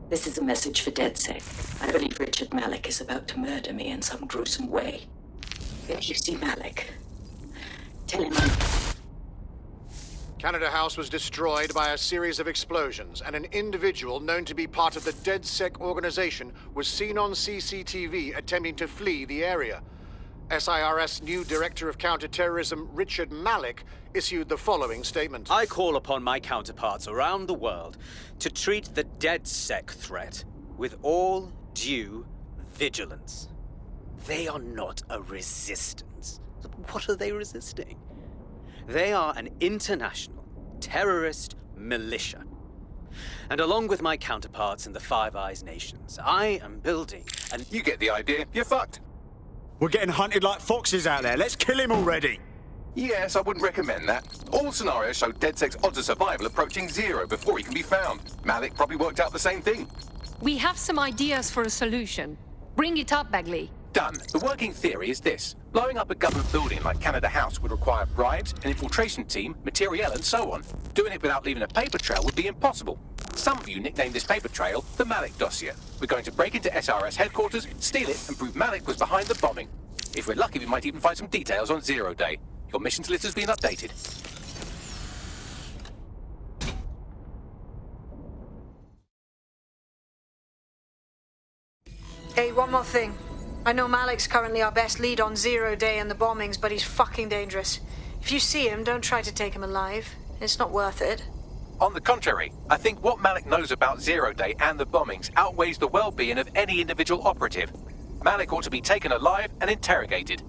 This is a message for DedSec. I believe Richard Malik is about to murder me in some gruesome way. If you see Malik, tell him I'm... Canada House was destroyed by a series of explosions, and an individual known to be part of the DedSec organization was seen on CCTV attempting to flee the area. SIRS new Director of Counterterrorism Richard Malik issued the following statement. I call upon my counterparts around the world to treat the DedSec threat with all due vigilance. They are not a resistance. What are they resisting? They are an international terrorist militia. And along with my counterparts in the Five Eyes nations, I am building an... You get the idea. You're fucked. We're getting hunted like foxes out there. Let's kill him already. Yes, I wouldn't recommend that. All scenarios show DedSec's odds of survival approaching 0 before he can be found. Malik probably worked out the same thing. We have some ideas for a solution. Bring it up, Bagley. Done. The working theory is this. Blowing up a government building like Canada House would require bribes, an infiltration team, materiel, and so on. Doing it without leaving a paper trail would be impossible. Some of you nicknamed this paper trail the Malik Dossier. We're going to break into SRS headquarters, steal it, and prove Malik was behind the bombing. If we're lucky, we might even find some details on Zero Day. Your missions list has been updated. Hey, one more thing. I know Malik's currently our best lead on Zero Day and the bombings, but he's fucking dangerous. If you see him, don't try to take him alive. It's not worth it. On the contrary, I think what Malik knows about Zero Day and the bombings outweighs the well-being of any individual operative. Malik ought to be taken alive and interrogated.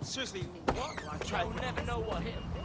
Seriously, what? I tried. You'll never know what hit him.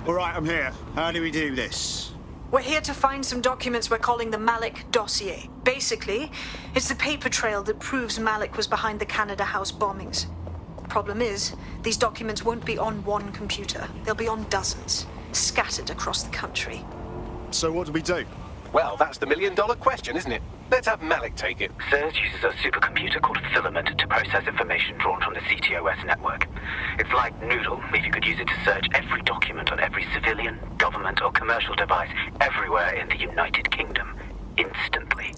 All right, I'm here. How do we do this? We're here to find some documents we're calling the Malik Dossier. Basically, it's the paper trail that proves Malik was behind the Canada House bombings. Problem is, these documents won't be on one computer. They'll be on dozens, scattered across the country. So what do we do? Well, that's the million-dollar question, isn't it? Let's have Malik take it. SIRS uses a supercomputer called Filament to process information drawn from the CTOS network. It's like Noodle, if you could use it to search every document on every civilian, government, or commercial device everywhere in the United Kingdom. instantly.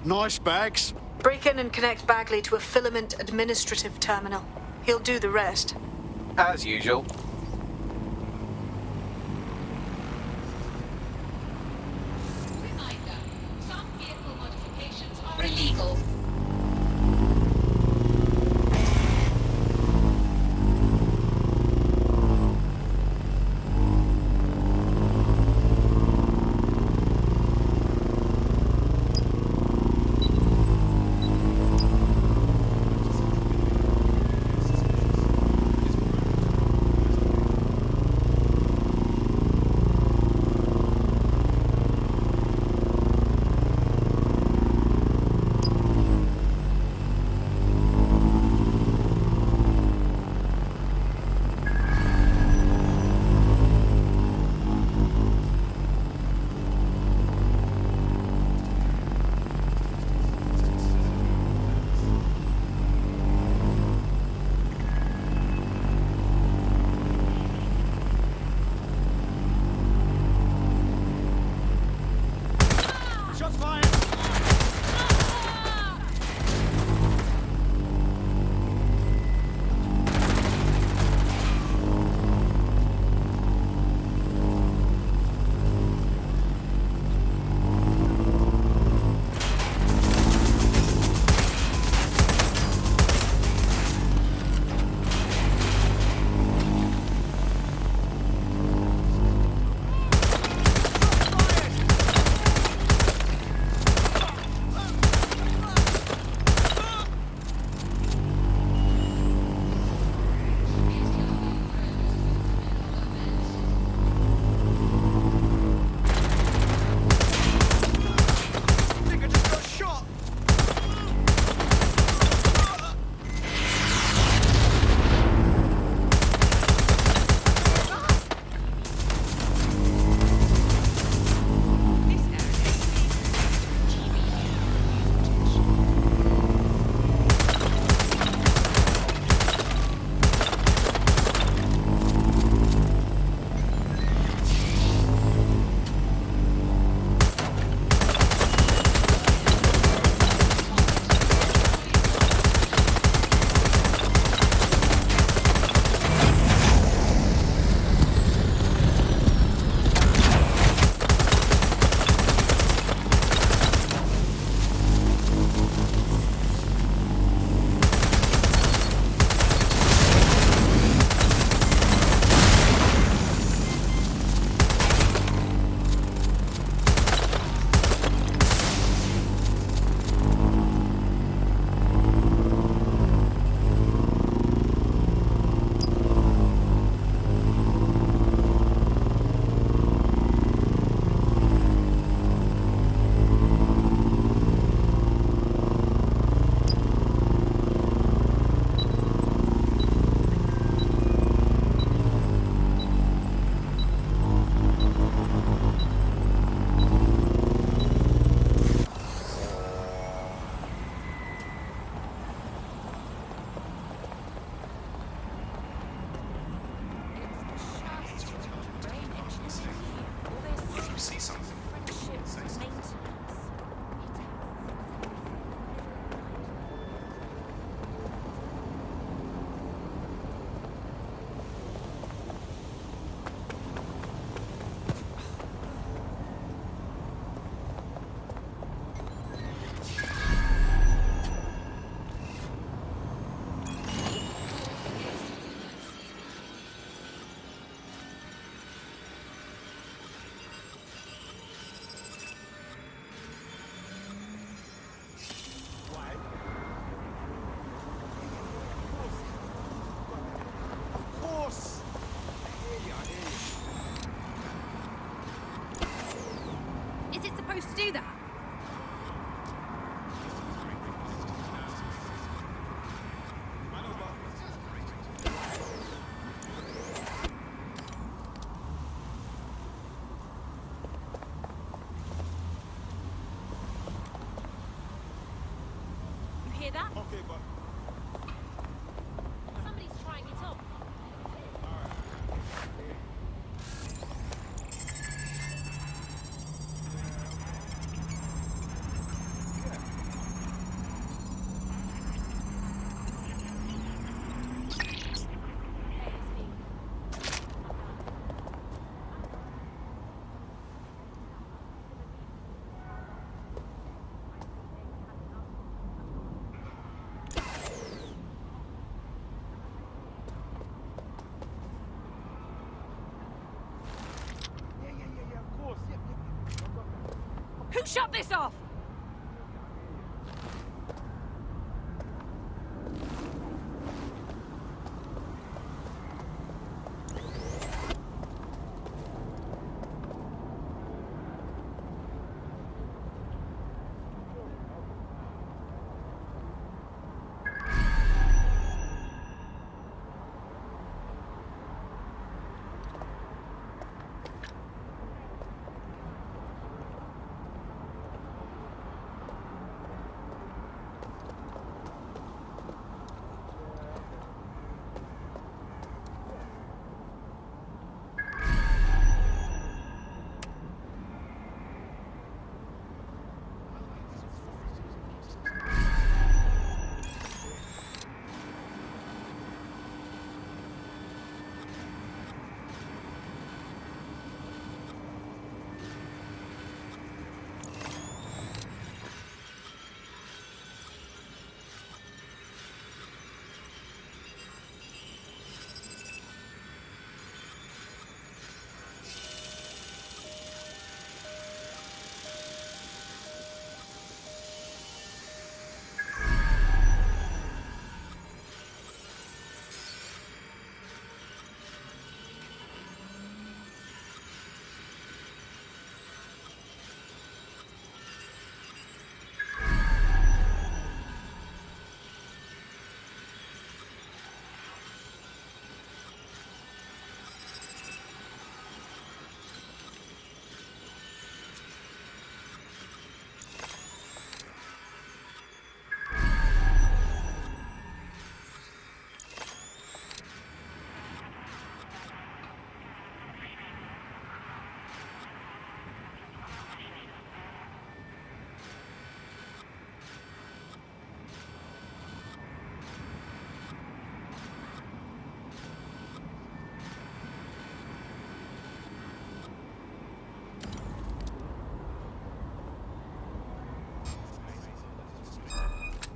Nice bags. Break in and connect Bagley to a filament administrative terminal. He'll do the rest. As usual. Reminder, some vehicle modifications are illegal. Shots fired. To do that? You hear that? Okay, but Somebody's trying it on. Who shut this off?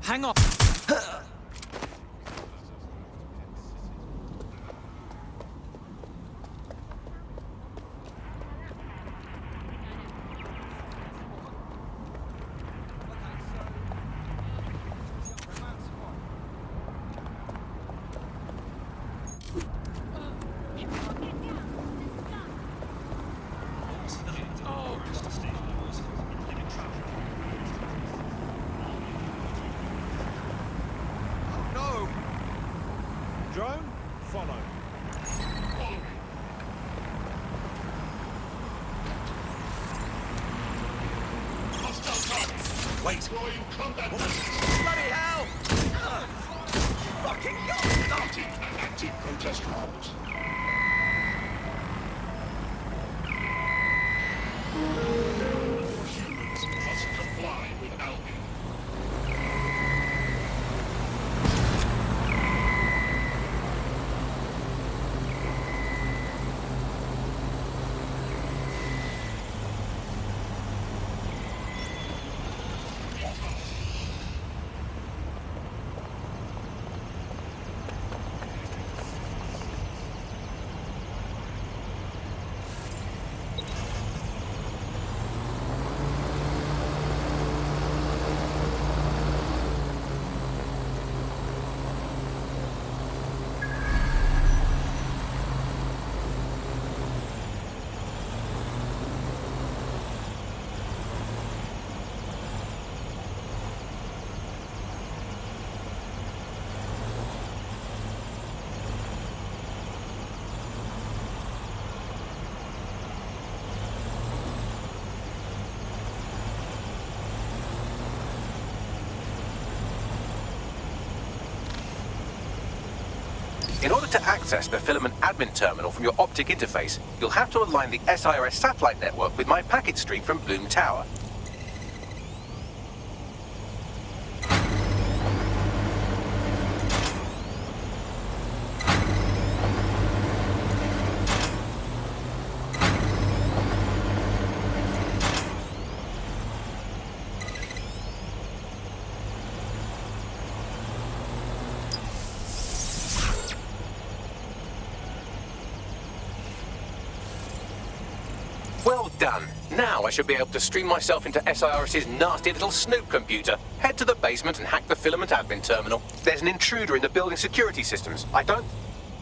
Hang on. Drone, follow. Wait. Bloody hell! Fucking God! Mounting and active protest rounds. Humans must comply with Albion. In order to access the filament admin terminal from your optic interface, you'll have to align the SIRS satellite network with my packet stream from Bloom Tower. Well done. Now I should be able to stream myself into SIRS's nasty little snoop computer, head to the basement and hack the filament admin terminal. There's an intruder in the building security systems.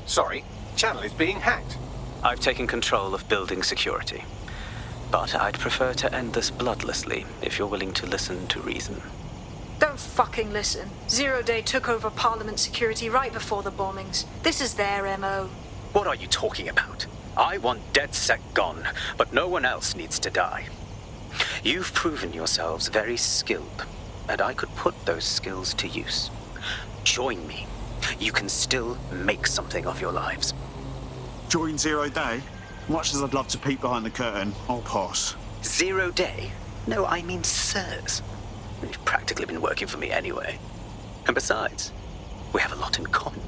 Sorry, channel is being hacked. I've taken control of building security. But I'd prefer to end this bloodlessly, if you're willing to listen to reason. Don't fucking listen. Zero Day took over Parliament security right before the bombings. This is their MO. What are you talking about? I want DedSec gone, but no one else needs to die. You've proven yourselves very skilled, and I could put those skills to use. Join me. You can still make something of your lives. Join Zero Day? Much as I'd love to peek behind the curtain, I'll pass. 0 Day? No, I mean SIRS. You've practically been working for me anyway. And besides, we have a lot in common.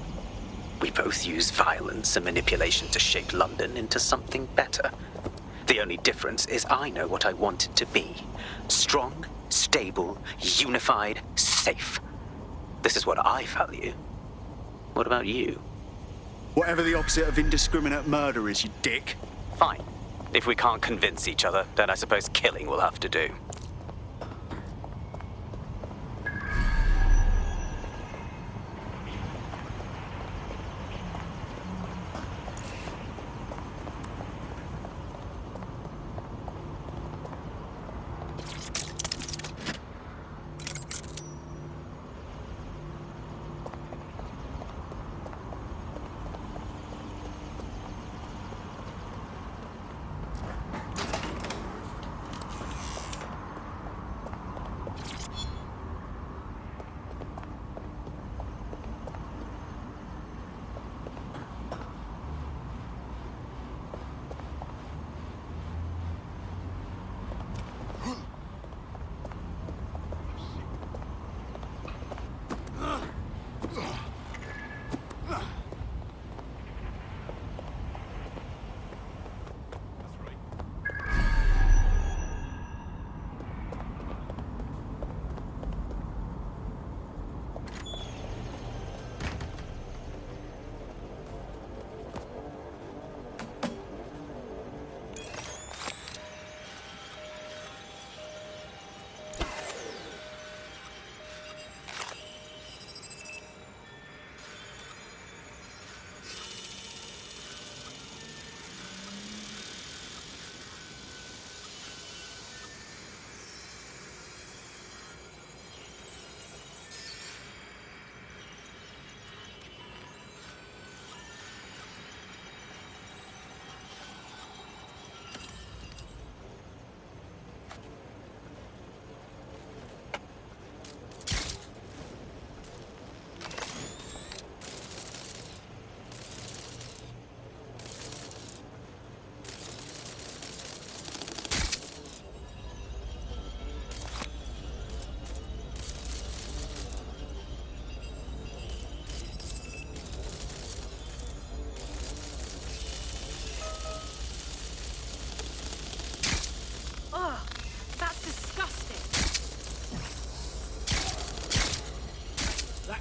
We both use violence and manipulation to shape London into something better. The only difference is I know what I want it to be. Strong, stable, unified, safe. This is what I value. What about you? Whatever the opposite of indiscriminate murder is, you dick. Fine. If we can't convince each other, then I suppose killing will have to do.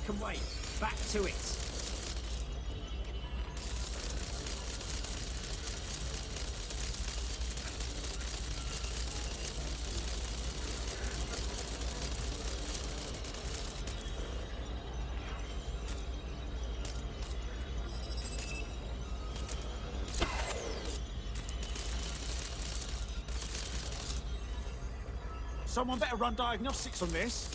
Can wait. Back to it. Someone better run diagnostics on this.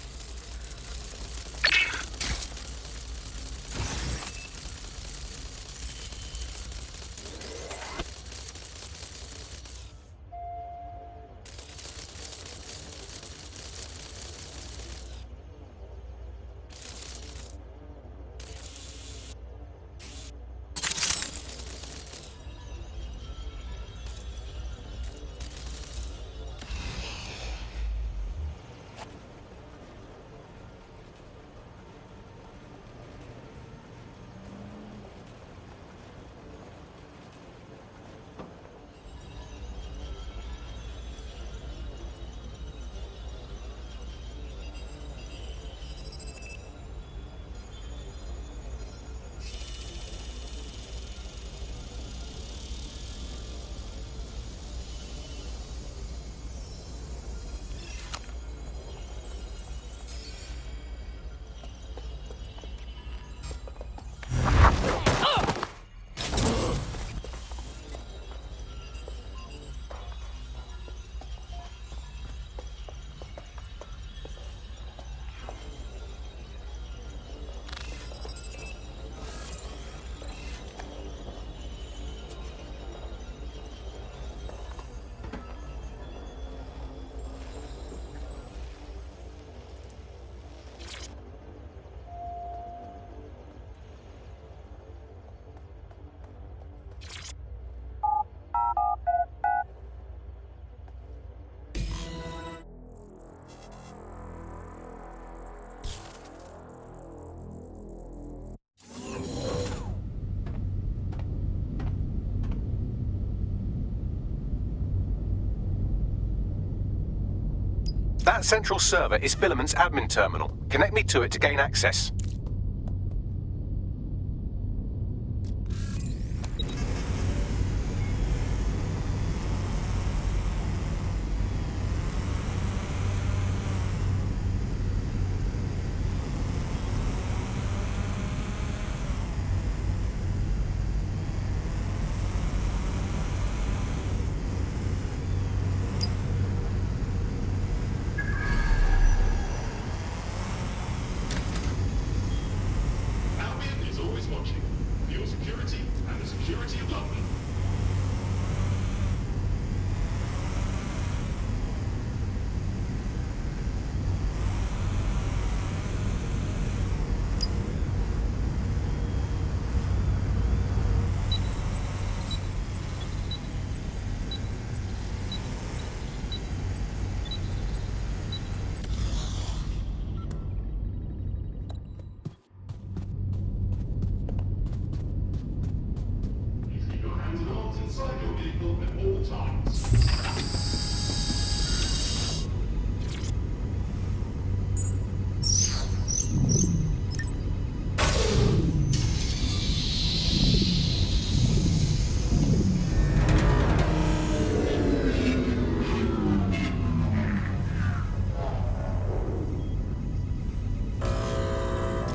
That central server is Filament's admin terminal. Connect me to it to gain access.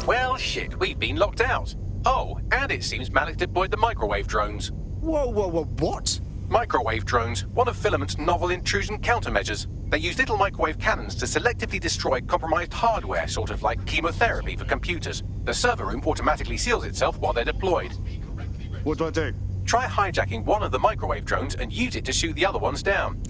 Well, shit, we've been locked out. Oh, and it seems Malik deployed the microwave drones. Whoa, what? Microwave drones, one of Filament's novel intrusion countermeasures. They use little microwave cannons to selectively destroy compromised hardware, sort of like chemotherapy for computers. The server room automatically seals itself while they're deployed. What do I do? Try hijacking one of the microwave drones and use it to shoot the other ones down.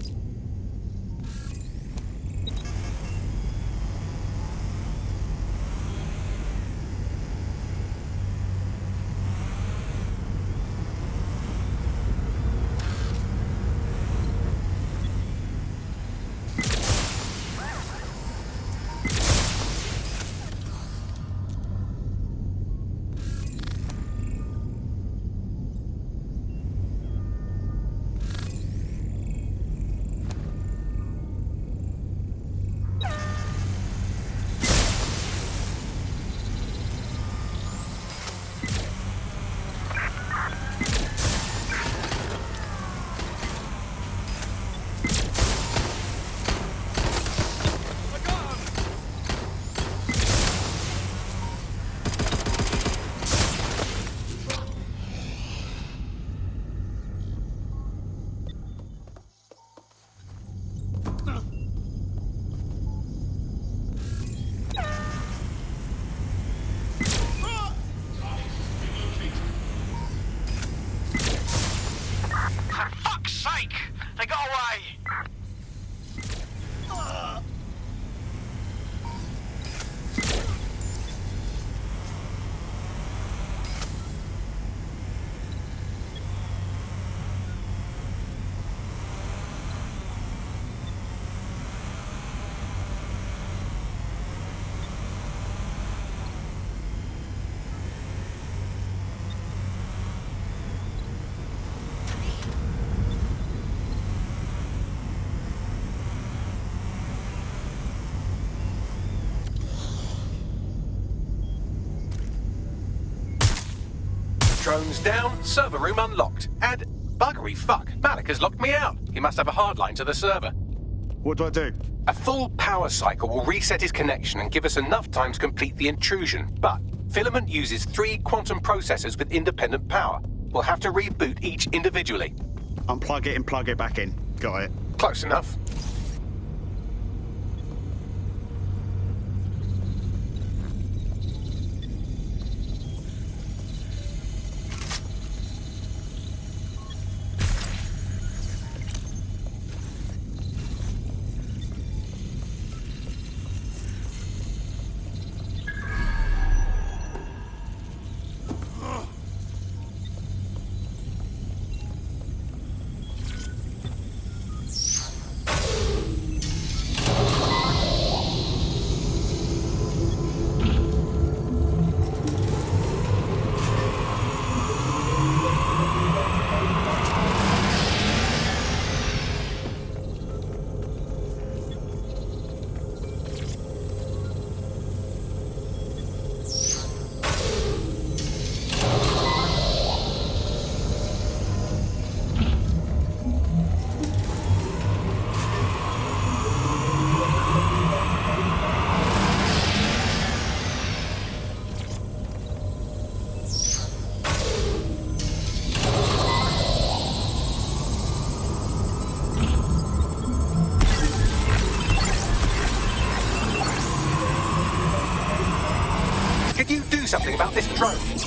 Drones down, server room unlocked. And buggery fuck, Malik has locked me out. He must have a hard line to the server. What do I do? A full power cycle will reset his connection and give us enough time to complete the intrusion. But Filament uses 3 quantum processors with independent power. We'll have to reboot each individually. Unplug it and plug it back in. Got it. Close enough.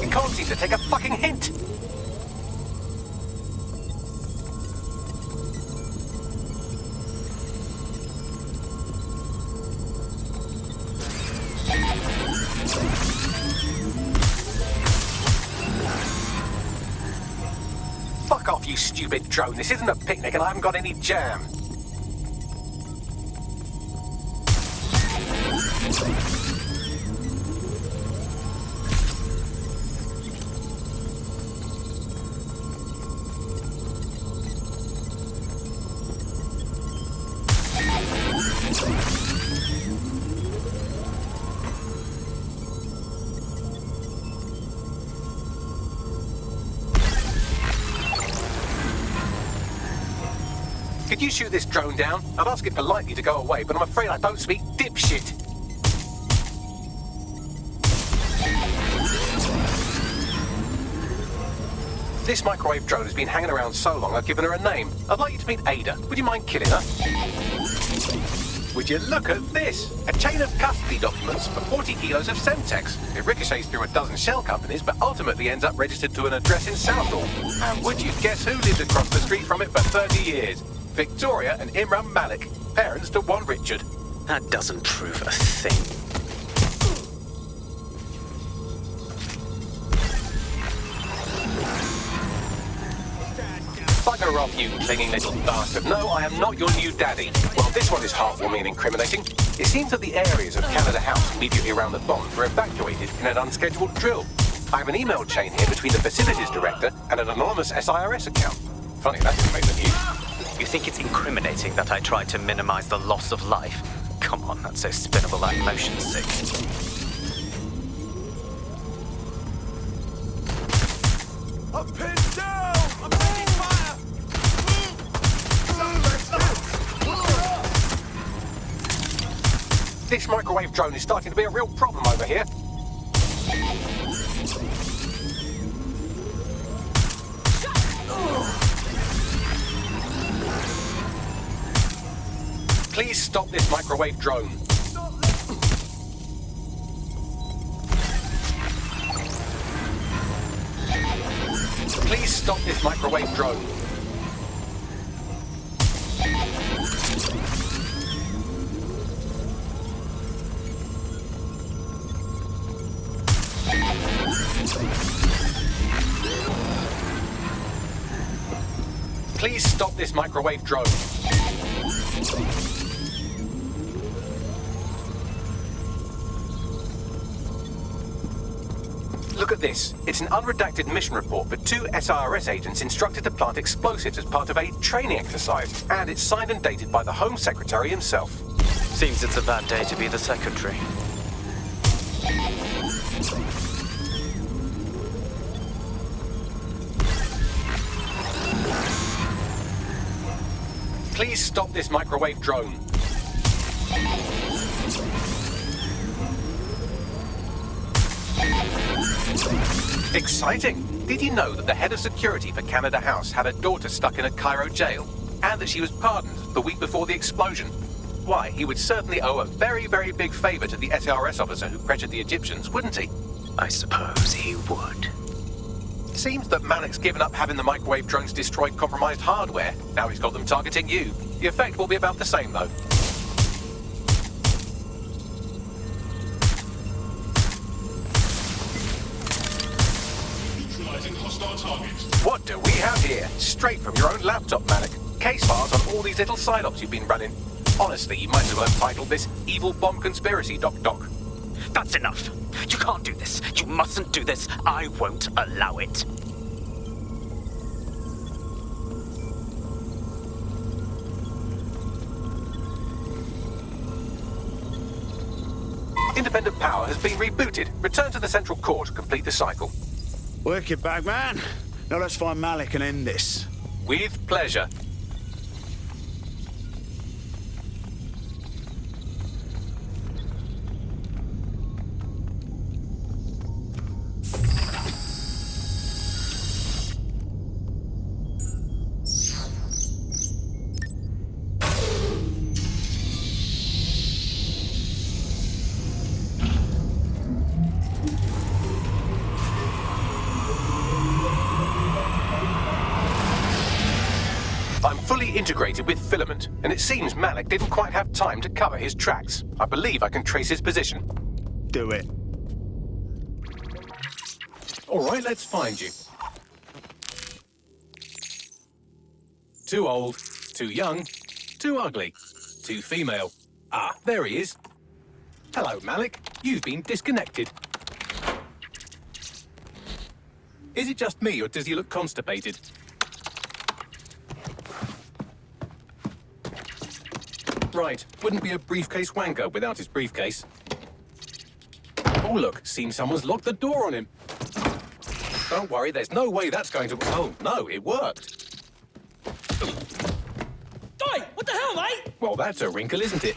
It can't seem to take a fucking hint. Fuck off, you stupid drone. This isn't a picnic and I haven't got any jam. Could you shoot this drone down? I'd ask it politely to go away, but I'm afraid I don't speak dipshit. This microwave drone has been hanging around so long I've given her a name. I'd like you to meet Ada. Would you mind killing her? Would you look at this? A chain of custody documents for 40 kilos of Semtex. It ricochets through a dozen shell companies, but ultimately ends up registered to an address in Southall. And would you guess who lived across the street from it for 30 years? Victoria and Imran Malik, parents to one Richard. That doesn't prove a thing. Bugger off, you clinging little bastard. No, I am not your new daddy. Well, this one is heartwarming and incriminating. It seems that the areas of Canada House immediately around the bomb were evacuated in an unscheduled drill. I have an email chain here between the facilities director and an anonymous SIRS account. Funny, that didn't make the news. You think it's incriminating that I tried to minimize the loss of life? Come on, that's so spinnable I'm motion sick. I'm pinned down! I'm taking fire! This microwave drone is starting to be a real problem over here. Please stop this microwave drone. Please stop this microwave drone. Please stop this microwave drone. Look at this. It's an unredacted mission report for 2 SIRS agents instructed to plant explosives as part of a training exercise. And it's signed and dated by the Home Secretary himself. Seems it's a bad day to be the secretary. Please stop this microwave drone. Exciting! Did you know that the head of security for Canada House had a daughter stuck in a Cairo jail? And that she was pardoned the week before the explosion? Why, he would certainly owe a very, very big favor to the SIRS officer who pressured the Egyptians, wouldn't he? I suppose he would. Seems that Malik's given up having the microwave drones destroy compromised hardware. Now he's got them targeting you. The effect will be about the same, though. Neutralizing hostile targets. What do we have here? Straight from your own laptop, Malik. Case files on all these little side ops you've been running. Honestly, you might as well have titled this Evil Bomb Conspiracy, Doc. That's enough. You can't do this. You mustn't do this. I won't allow it. Independent power has been rebooted. Return to the central core to complete the cycle. Wicked, Bagman. Now let's find Malik and end this. With pleasure. I'm fully integrated with Filament, and it seems Malik didn't quite have time to cover his tracks. I believe I can trace his position. Do it. All right, let's find you. Too old, too young, too ugly, too female. Ah, there he is. Hello, Malik. You've been disconnected. Is it just me, or does he look constipated? Right, wouldn't be a briefcase wanker without his briefcase. Oh, look, seems someone's locked the door on him. Don't worry, there's no way that's going to... Oh, no, it worked. Oi! What the hell, mate? Well, that's a wrinkle, isn't it?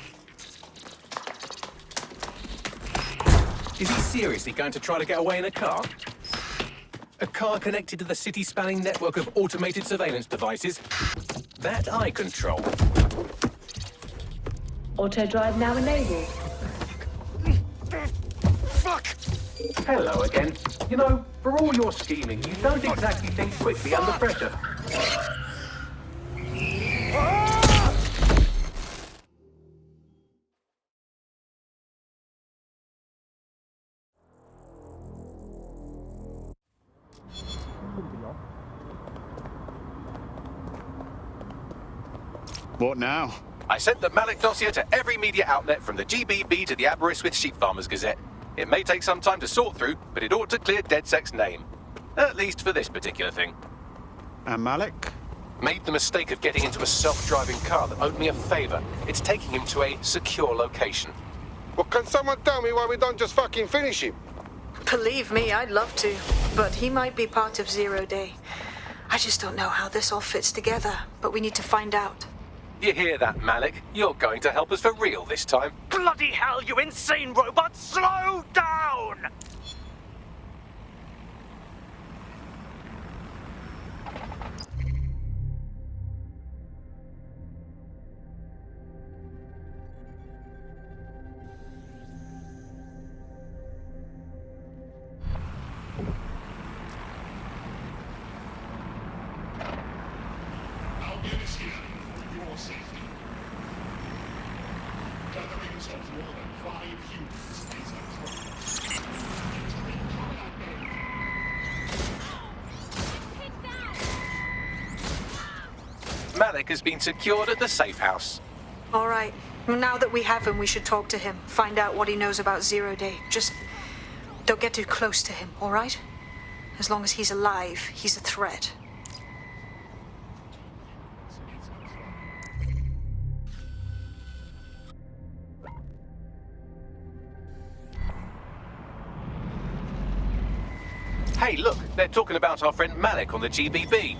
Is he seriously going to try to get away in a car? A car connected to the city-spanning network of automated surveillance devices that I control. Auto drive now enabled. Fuck! Hello again. You know, for all your scheming, you don't exactly think quickly under pressure. What now? I sent the Malik dossier to every media outlet from the GBB to the Aberystwyth Sheep Farmers Gazette. It may take some time to sort through, but it ought to clear DedSec's name. At least for this particular thing. And Malik? Made the mistake of getting into a self-driving car that owed me a favor. It's taking him to a secure location. Well, can someone tell me why we don't just fucking finish him? Believe me, I'd love to, but he might be part of Zero Day. I just don't know how this all fits together, but we need to find out. You hear that, Malik? You're going to help us for real this time. Bloody hell, you insane robot! Slow down! Malik has been secured at the safe house. All right. Now that we have him, we should talk to him. Find out what he knows about Zero Day. Just don't get too close to him, all right? As long as he's alive, he's a threat. Hey, look, they're talking about our friend Malik on the GBB.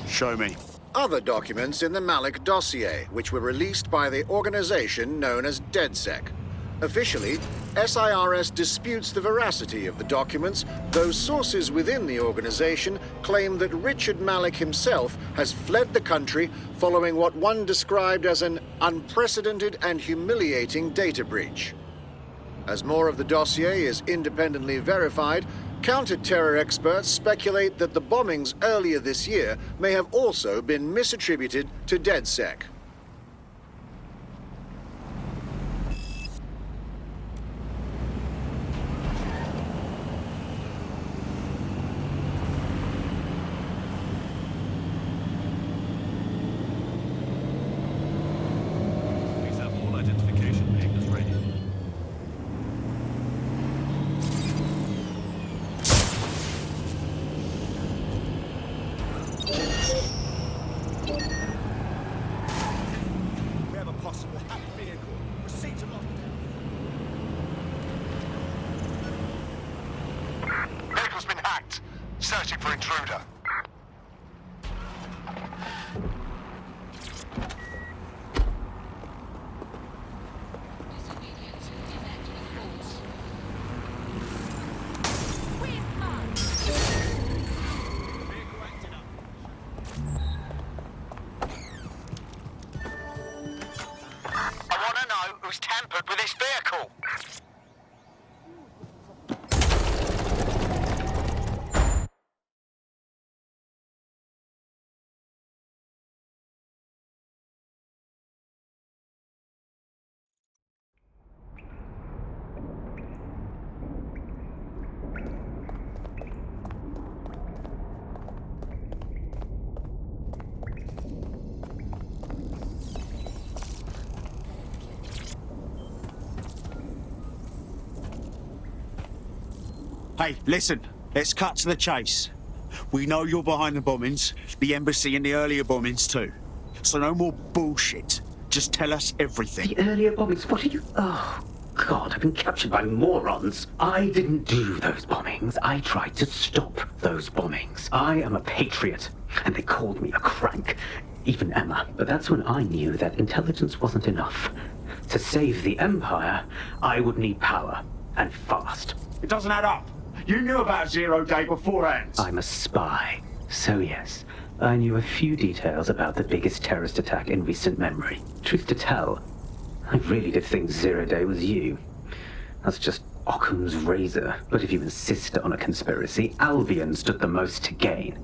Show me. Other documents in the Malik dossier, which were released by the organization known as DedSec. Officially, SIRS disputes the veracity of the documents, though sources within the organization claim that Richard Malik himself has fled the country following what one described as an unprecedented and humiliating data breach. As more of the dossier is independently verified, counter-terror experts speculate that the bombings earlier this year may have also been misattributed to DedSec. Please have all identification papers ready. We have a possible hacked vehicle. Receipts are locked. Vehicle's been hacked. Searching for intruder. Disobedience will be met with force. Vehicle acting up. I want to know who's tampered with this vehicle. Hey, listen. Let's cut to the chase. We know you're behind the bombings, the embassy and the earlier bombings too. So no more bullshit. Just tell us everything. The earlier bombings? What are you... Oh, God, I've been captured by morons. I didn't do those bombings. I tried to stop those bombings. I am a patriot, and they called me a crank. Even Emma. But that's when I knew that intelligence wasn't enough. To save the Empire, I would need power, and fast. It doesn't add up. You knew about Zero Day beforehand. I'm a spy. So yes, I knew a few details about the biggest terrorist attack in recent memory. Truth to tell, I really did think Zero Day was you. That's just Occam's razor. But if you insist on a conspiracy, Albion stood the most to gain.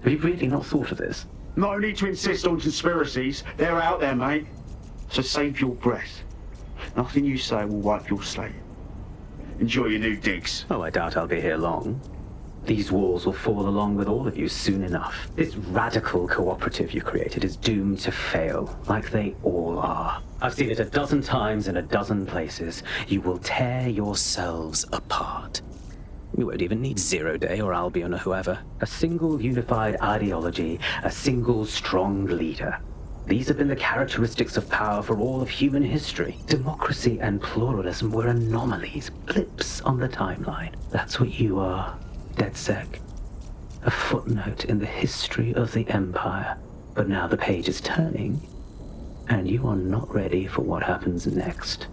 Have you really not thought of this? No need to insist on conspiracies. They're out there, mate. So save your breath. Nothing you say will wipe your slate. Enjoy your new digs. Oh, I doubt I'll be here long. These walls will fall along with all of you soon enough. This radical cooperative you created is doomed to fail, like they all are. I've seen it a dozen times in a dozen places. You will tear yourselves apart. You won't even need Zero Day or Albion or whoever. A single unified ideology, a single strong leader. These have been the characteristics of power for all of human history. Democracy and pluralism were anomalies, blips on the timeline. That's what you are, DedSec. A footnote in the history of the Empire. But now the page is turning, and you are not ready for what happens next.